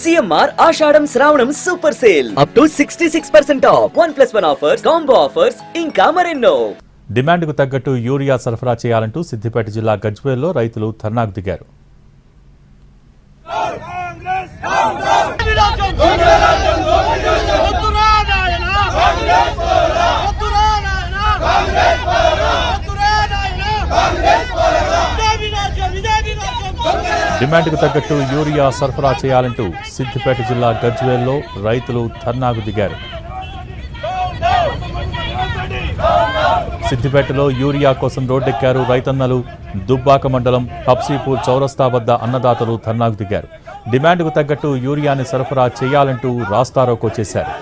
CMR ఆషాఢం శ్రావణం super sale up to 66% of 1+1 offers, combo offers, ఇంకా మరెన్నో. డిమాండ్కు తగ్గట్టు యూరియా సరఫరా చేయాలంటూ సిద్దిపేట జిల్లా గజ్వేల్లో రైతులు ధర్నాకు దిగారు. డిమాండ్కు తగ్గట్టు యూరియా సరఫరా చేయాలంటూ సిద్దిపేట జిల్లా గజ్వేల్లో రైతులు ధర్నాకు దిగారు. సిద్దిపేటలో యూరియా కోసం రోడ్డెక్కారు రైతన్నలు. దుబ్బాక మండలం హబ్సీపూర్ చౌరస్తా వద్ద అన్నదాతలు ధర్నాకు దిగారు. డిమాండ్కు తగ్గట్టు యూరియాని సరఫరా చేయాలంటూ రాస్తారోకో చేశారు.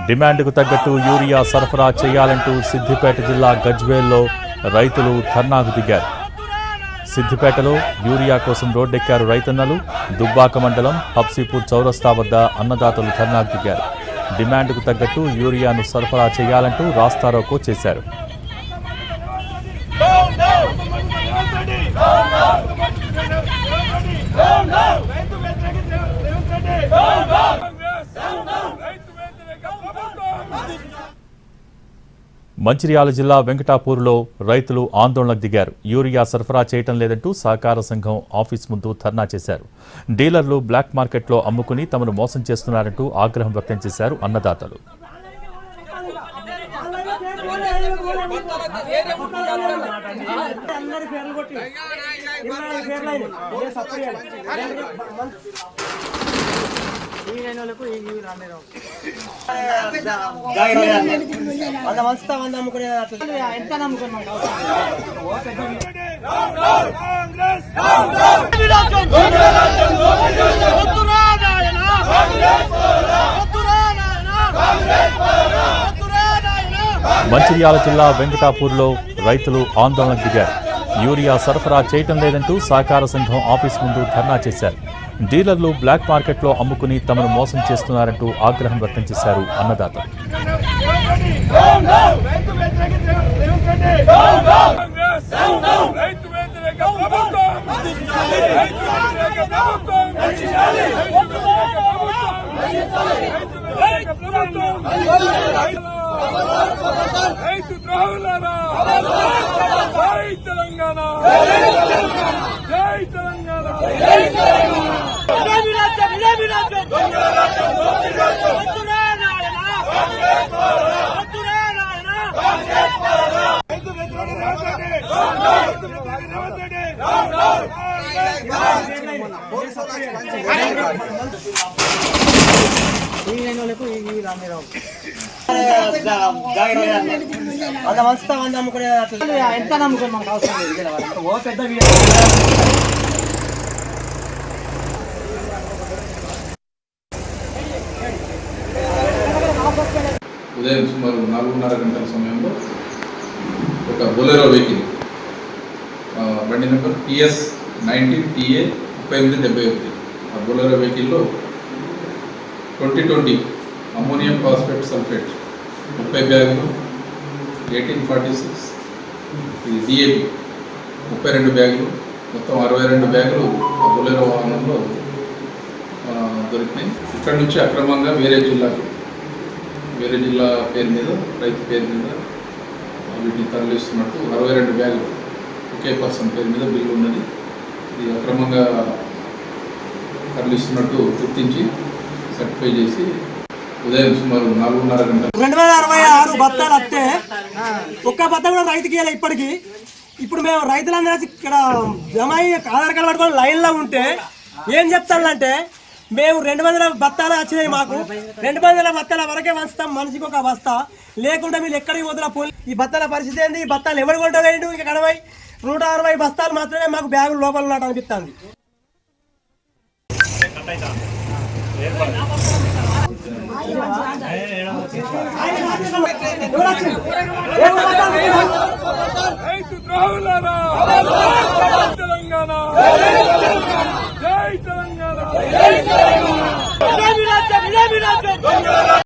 డిమాండ్కు తగ్గట్టు యూరియా సరఫరా చేయాలంటూ సిద్దిపేట జిల్లా గజ్వేల్లో రైతులు ధర్నాకు దిగారు. సిద్దిపేటలో యూరియా కోసం రోడ్డెక్కారు రైతన్నలు. దుబ్బాక మండలం హబ్సీపూర్ చౌరస్తా వద్ద అన్నదాతలు ధర్నాకు దిగారు. డిమాండ్కు తగ్గట్టు యూరియాను సరఫరా చేయాలంటూ రాస్తారోకో చేశారు. మంచిర్యాల జిల్లా వెంకటాపూర్లో రైతులు ఆందోళనకు దిగారు. యూరియా సరఫరా చేయటం లేదంటూ సహకార సంఘం ఆఫీస్ ముందు ధర్నా చేశారు. డీలర్లు బ్లాక్ మార్కెట్లో అమ్ముకుని తమను మోసం చేస్తున్నారంటూ ఆగ్రహం వ్యక్తం చేశారు అన్నదాతలు. మంచిర్యాల జిల్లా వెంకటాపూర్లో రైతులు ఆందోళనకు దిగారు. యూరియా సరఫరా చేయటం లేదంటూ సహకార సంఘం ఆఫీస్ ముందు ధర్నా చేశారు. డీలర్లు బ్లాక్ మార్కెట్లో అమ్ముకుని తమను మోసం చేస్తున్నారంటూ ఆగ్రహం వ్యక్తం చేశారు అన్నదాతలు. రైతు ద్రోహులారా, జై తెలంగాణ, జై తెలంగాణ, జై తెలంగాణ. ఉదయం సుమారు 4:30 గంటల సమయంలో ఒక బొలెరో వెహికల్ బండి నెంబర్ PS 19TA 3871 ఆ బొలెరో వెహికల్లో 2020 అమ్మోనియం ఫాస్ఫేట్ సల్ఫేట్ 30 బ్యాగులు, 1846 ఇది DAP 32 బ్యాగులు, మొత్తం 62 బ్యాగులు ఆ బొలెరో వాహనంలో దొరికినాయి. ఇక్కడ నుంచి అక్రమంగా వేరే జిల్లా పేరు మీద, రైతు పేరు మీద వీటిని తరలిస్తున్నట్టు 62 బ్యాగులు ఒకే పర్సన్ పేరు మీద బిల్లు ఉన్నది. ఇది అక్రమంగా తరలిస్తున్నట్టు గుర్తించి సర్టిఫై చేసి ఉదయం సుమారు 4:30 గంటల 266 బత్తాలు వస్తే ఒక్క బత్త కూడా రైతుకి ఇవ్వాలి. ఇప్పుడు మేము రైతులందరూ ఇక్కడ జమ అయ్యి ఆధార్ కార్డు పట్టుకొని లైన్లో ఉంటే ఏం చెప్తానంటే, మేము 200 బత్తాలు వచ్చినాయి, మాకు 200 బత్తాల వరకే వస్తాం, మనిషికి ఒక బస్తా, లేకుండా మీరు ఎక్కడికి పోతున్నా పోలీ. ఈ బత్తాల పరిస్థితి ఏంది? ఈ బత్తాలు ఎవరు కొంటారు? ఇంకా 160 బస్తాలు మాత్రమే మాకు బ్యాగులు లోపల ఉన్నట్టు అనిపిస్తుంది. ఎవరు వచ్చిండు?